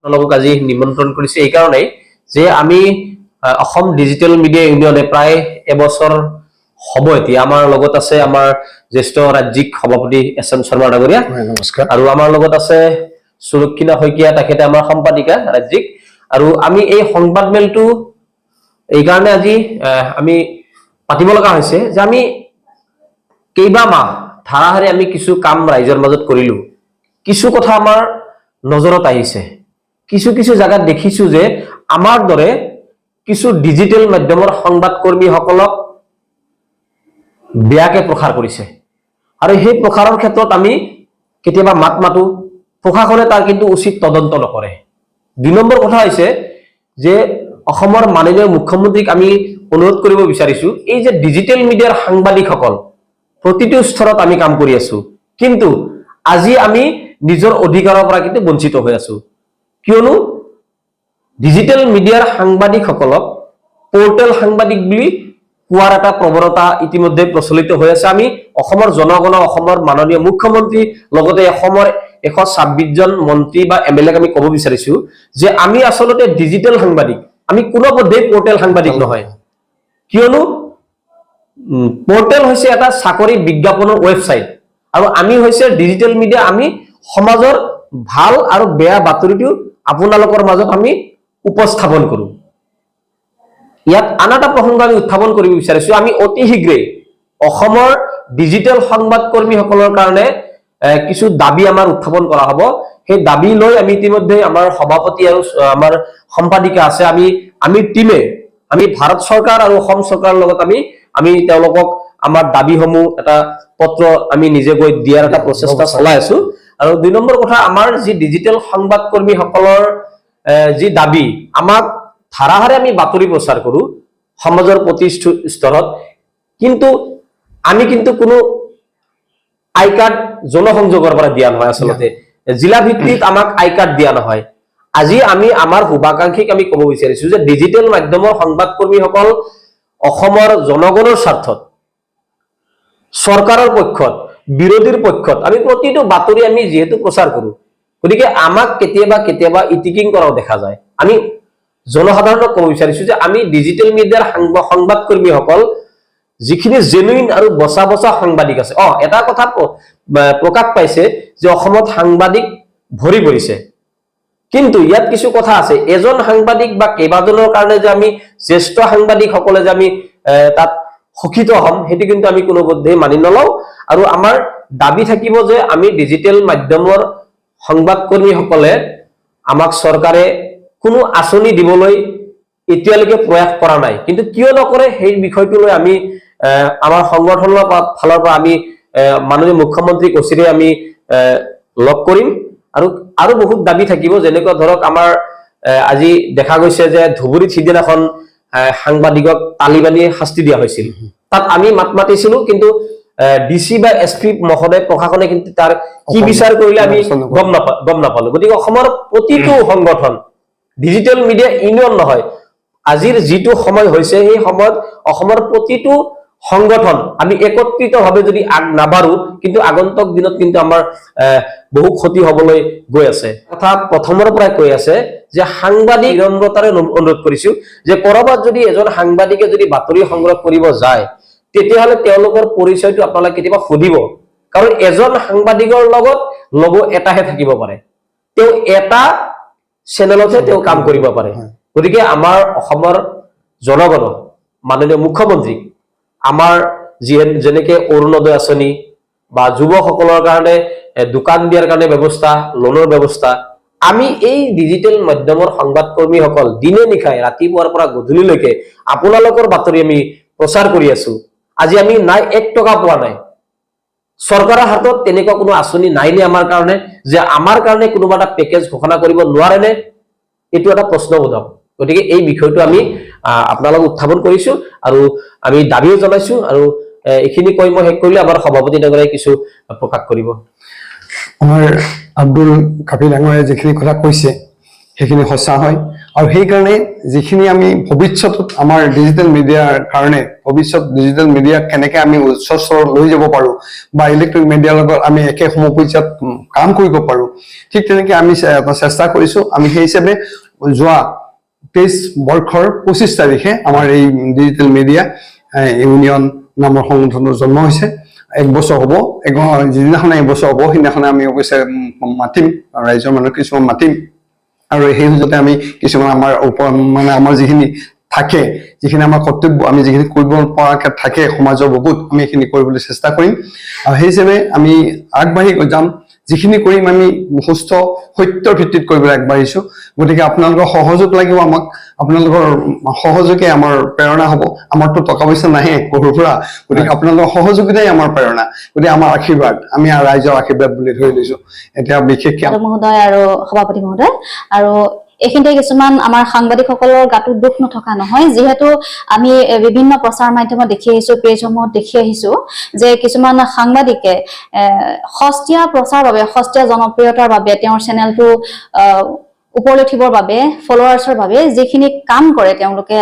আপোনালোকক আজি নিমন্ত্ৰণ কৰিছে এই কাৰণেই যে আমি অসম ডিজিটেল মিডিয়া ইউনিয়নে প্ৰায় এবছৰ হ'ব এতিয়া আমাৰ লগত আছে আমাৰ জ্যেষ্ঠ ৰাজ্যিক সভাপতি এছ এম শৰ্মা ডাঙৰীয়া নমস্কাৰ আৰু আমাৰ লগত আছে সুৰক্ষিণা শইকীয়া তেখেতে আমাৰ সম্পাদিকা ৰাজ্যিক আৰু আমি এই সংবাদ মেলটো এই কাৰণে আজি আমি পাতিব লগা হৈছে যে আমি কেইবা মাহ ধাৰাহাৰে আমি কিছু কাম ৰাইজৰ মাজত কৰিলো কিছু কথা আমাৰ নজৰত আহিছে কিছু কিছু জায়গাত দেখিছো যে আমাৰ দৰে কিছু ডিজিটেল মাধ্যমৰ সংবাদ কৰ্মীসকলক বেয়াকে প্ৰসাৰ কৰিছে আৰু সেই প্ৰসাৰৰ ক্ষেত্ৰত আমি কেতিয়াবা মাত মাতো প্ৰশাসনে তাৰ কিন্তু উচিত তদন্ত নকৰে দুই নম্বৰ কথা হৈছে যে অসমৰ মাননীয় মুখ্যমন্ত্ৰীক আমি অনুৰোধ কৰিব বিচাৰিছো এই যে ডিজিটেল মিডিয়াৰ সাংবাদিকসকল প্ৰতিটো স্তৰত আমি কাম কৰি আছো কিন্তু আজি আমি নিজৰ অধিকাৰৰ পৰা কিন্তু বঞ্চিত হৈ আছো কিয়নো ডিজিটেল মিডিয়াৰ সাংবাদিকসকলক পোৰ্টেল সাংবাদিক বুলি কোৱাৰ এটা প্ৰৱণতা ইতিমধ্যে প্ৰচলিত হৈ আছে আমি অসমৰ জনগণ অসমৰ মাননীয় মুখ্যমন্ত্ৰী লগতে অসমৰ 126 জন মন্ত্ৰী বা এমএলএক আমি ক'ব বিচাৰিছো যে আমি আসলতে ডিজিটেল সাংবাদিক আমি কোনো পদ্ধতি পোৰ্টেল সাংবাদিক নহয় কিয়নো পোৰ্টেল হৈছে এটা চাকৰি বিজ্ঞাপনৰ ৱেবসাইট আৰু আমি হৈছে ডিজিটেল মিডিয়া আমি সমাজৰ ভাল আৰু বেয়া বাতৰিটো আপোনালোকৰ মাজত আমি উপস্থাপন কৰো ইয়াত আনাটা প্ৰসংগ আমি উত্থাপন কৰিব বিচাৰিছো আমি অতি শীঘ্ৰেই অসমৰ ডিজিটেল সংবাদ কৰ্মীসকলৰ কাৰণে কিছু দাবী আমাৰ উত্থাপন কৰা হ'ব সেই দাবী লৈ আমি ইতিমধ্যে আমাৰ সভাপতি আৰু আমাৰ সম্পাদিকা আছে আমি টিমে আমি ভাৰত চৰকাৰ আৰু অসম চৰকাৰৰ লগত আমি তেওঁলোকক আমাৰ দাবীসমূহ এটা পত্ৰ আমি নিজে গৈ দিয়াৰ এটা প্ৰচেষ্টা চলাই আছো আৰু দুই নম্বৰ কথা আমাৰ যি ডিজিটেল সংবাদ কৰ্মীসকলৰ যি দাবী আমাক ধাৰাহাৰে আমি বাতৰি প্ৰচাৰ কৰো সমাজৰ প্ৰতিষ্ঠ স্তৰত কিন্তু আমি কিন্তু কোনো আই কাৰ্ড জনসংযোগৰ পৰা দিয়া নহয় আসলতে জিলা ভিত্তিত আমাক আই কাৰ্ড দিয়া নহয় আজি আমি আমাৰ শুভাকাংক্ষীক আমি ক'ব বিচাৰিছো যে ডিজিটেল মাধ্যমৰ সংবাদ কৰ্মীসকল অসমৰ জনগণৰ স্বাৰ্থত চৰকাৰৰ পক্ষত বিৰোধীৰ পক্ষত আমি প্ৰতিটো বাতৰি আমি যেহেতু প্ৰচাৰ কৰো গতিকে আমাক কেতিয়াবা ইটিকিং কৰাও দেখা যায় আমি জনসাধাৰণক ক'ব বিচাৰিছো যে আমি ডিজিটেল মিডিয়াৰ সংবাদ কৰ্মীসকল যিখিনি জেনুইন আৰু বচা সাংবাদিক আছে এটা কথা প্ৰকাশ পাইছে যে অসমত সাংবাদিক ভৰি পৰিছে কিন্তু ইয়াত কিছু কথা আছে এজন সাংবাদিক বা কেইবাজনৰ কাৰণে যে আমি জ্যেষ্ঠ সাংবাদিকসকলে যে আমি তাত শোষিত হম হেতু কিন্তু আমি কোনো পদ্ধতি মানি নলও আৰু আমাৰ দাবী থাকিব যে আমি ডিজিটেল মাধ্যমৰ সংবাদ কৰ্মীসকলে আমাক চৰকাৰে কোনো আঁচনি দিবলৈ এতিয়ালৈকে প্ৰয়াস কৰা নাই কিন্তু কিয় নকৰে সেই বিষয়টো লৈ আমি আমাৰ সংগঠনৰ ফালৰ পৰা আমি মাননীয় মুখ্যমন্ত্ৰী কচিৰে আমি লগ কৰিম আৰু বহুত দাবী থাকিব যেনেকৈ ধৰক আমাৰ আজি দেখা গৈছে যে ধুবুৰীত সিদিনাখন সাংবাদিকক তালিবানী শাস্তি দিয়া হৈছিল তাত আমি মাত মাতিছিলো কিন্তু ডিসি বা এসপি মহোদয় প্ৰশাসনে কিন্তু তাৰ কি বিচাৰ কৰিলে আমি গম নাপালো গতিকে অসমৰ প্ৰতিটো সংগঠন ডিজিটেল মিডিয়া ইউনিয়ন নহয় আজিৰ যিটো সময় হৈছে এই সময়ত অসমৰ প্ৰতিটো সংগঠন আমি একত্ৰিতভাৱে যদি আগ নাবাৰো কিন্তু আগন্তুক দিনত কিন্তু আমাৰ বহু ক্ষতি হ'বলৈ গৈ আছে কথা প্ৰথমৰ পৰাই কৈ আছে যে সাংবাদিক নম্ৰতাৰে অনুৰোধ কৰিছো যে কৰবাত যদি এজন সাংবাদিকে যদি বাতৰি সংগ্ৰহ কৰিব যায় তেতিয়াহলে তেওঁলোকৰ পৰিচয়টো আপোনালোকে কেতিয়াবা সুধিব কাৰণ এজন সাংবাদিকৰ লগত লগো এটাহে থাকিব পাৰে তেওঁ এটা চেনেলতে তেওঁ কাম কৰিব পাৰে গতিকে আমাৰ অসমৰ জনগণ মাননীয় মুখ্যমন্ত্ৰী আমাৰ যেনেকে অৰুণোদয় আঁচনি বা যুৱকসকলৰ কাৰণে দোকান দিয়াৰ কাৰণে ব্যৱস্থা লোনৰ ব্যৱস্থা আমি এই ডিজিটেল মাধ্যমৰ সংবাদ কৰ্মীসকল দিনে নিশাই ৰাতিপুৱাৰ পৰা গধূলিলৈকে আপোনালোকৰ বাতৰি আমি প্ৰচাৰ কৰি আছো আজি আমি নাই 1 টকা পোৱা নাই চৰকাৰৰ হাতত তেনেকুৱা কোনো আঁচনি নাই নে আমাৰ কাৰণে যে আমাৰ কাৰণে কোনোবা এটা পেকেজ ঘোষণা কৰিব নোৱাৰে নে এটো এটা প্ৰশ্নবোধক গতিকে এই বিষয়টো আমি আপোনালোক উত্থাপন কৰিছো আৰু আমি দাবীও জনাইছো আৰু এখিনি কৈ মই শেষ কৰিলে আমাৰ সভাপতি ডাঙৰীয়াই কিছু প্ৰকাশ কৰিব আমাৰ আব্দুল কাফি ডাঙৰীয়াই যেখিনি কথা কৈছে সেইখিনি সঁচা হয় আৰু সেইকাৰণে যিখিনি আমি ভৱিষ্যতত আমাৰ ডিজিটেল মিডিয়াৰ কাৰণে ভৱিষ্যত ডিজিটেল মিডিয়া কেনেকৈ আমি উচ্চ স্তৰত লৈ যাব পাৰোঁ বা ইলেক্ট্ৰনিক মিডিয়াৰ লগত আমি একে সমপৰ্যায়ত কাম কৰিব পাৰোঁ, ঠিক তেনেকৈ আমি চেষ্টা কৰিছোঁ। আমি সেই হিচাপে যোৱা 23 বৰ্ষৰ 25 তাৰিখে আমাৰ এই ডিজিটেল মিডিয়া ইউনিয়ন নামৰ সংগঠনৰ জন্ম হৈছে। 1 বছৰ হ'ব, যিদিনাখনে 1 বছৰ হ'ব সেইদিনাখনে আমি অৱশ্যে মাতিম, ৰাইজৰ মানুহ কিছুমান মাতিম আৰু সেই সুযোগতে আমি কিছুমান আমাৰ মানে আমাৰ যিখিনি থাকে, যিখিনি আমাৰ কৰ্তব্য, আমি যিখিনি কৰিব পৰাকে থাকে সমাজৰ বুকুত, আমি সেইখিনি কৰিবলৈ চেষ্টা কৰিম। আৰু সেই হিচাপে আমি আগবাঢ়ি যাম। যিখিনি কৰিম আমি সুস্থ সত্যৰ ভিত্তিত কৰিবলৈ আগবাঢ়িছোঁ। গতিকে আপোনালোকৰ সহযোগ লাগিব আমাক, আপোনালোকৰ সহযোগে আমাৰ প্ৰেৰণা হ'ব। আমাৰতো টকা পইচা নাহে সৰুৰ পৰা, গতিকে আপোনালোকৰ সহযোগিতাই আমাৰ প্ৰেৰণা, গতিকে আমাৰ আশীৰ্বাদ, আমি ৰাইজৰ আশীৰ্বাদ বুলি ধৰি লৈছোঁ। এতিয়া বিশেষকৈ মহোদয় আৰু সভাপতি মহোদয়, আৰু এইখিনিতে কিছুমান আমাৰ সাংবাদিকসকলৰ গাতো দুখ নথকা নহয়, যিহেতু আমি বিভিন্ন প্ৰচাৰ মাধ্যমত দেখি আহিছো, পেজসমূহত দেখি আহিছো যে কিছুমান সাংবাদিকে সস্তীয়া প্ৰচাৰ বাবে, সস্তীয়া জনপ্ৰিয়তাৰ বাবে, তেওঁৰ চেনেলটো ওপৰলৈ উঠিবৰ বাবে, ফলোৱাৰ্ছৰ বাবে যিখিনি কাম কৰে তেওঁলোকে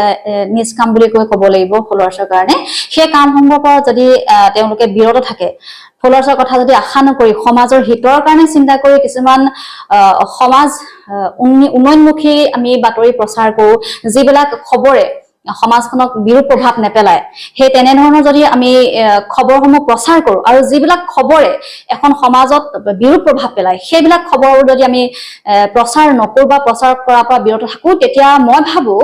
নিজ কাম বুলি ক'ব লাগিব ফলোৱাৰ্ছৰ কাৰণে, সেই কামসমূহৰ পৰা যদি তেওঁলোকে বিৰত থাকে, ফলোৱাৰ্ছৰ কথা যদি আশা নকৰি সমাজৰ হিতৰ কাৰণে চিন্তা কৰি কিছুমান সমাজ উন্নয়নমুখী আমি বাতৰি প্ৰচাৰ কৰো, যিবিলাক খবৰে সমাজখনক বিৰূপ প্ৰভাৱ নেপেলায়, সেই তেনেধৰণৰ যদি আমি খবৰসমূহ প্ৰচাৰ কৰো আৰু যিবিলাক খবৰে এখন সমাজত বিৰূপ প্ৰভাৱ পেলায়, সেইবিলাক খবৰ যদি আমি প্ৰচাৰ নকৰো বা প্ৰচাৰ কৰাৰ পৰা বিৰত থাকো, তেতিয়া মই ভাবো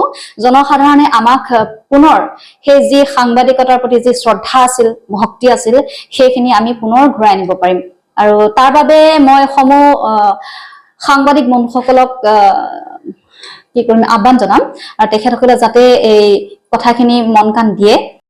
জনসাধাৰণে আমাক পুনৰ সেই যি সাংবাদিকতাৰ প্ৰতি যি শ্ৰদ্ধা আছিল, ভক্তি আছিল, সেইখিনি আমি পুনৰ ঘূৰাই আনিব পাৰিম। আৰু তাৰ বাবে মই সাংবাদিক বন্ধুসকলক আহ্বান জনাম আৰু তেখেতসকলে যাতে এই কথাখিনি মন কাণ দিয়ে।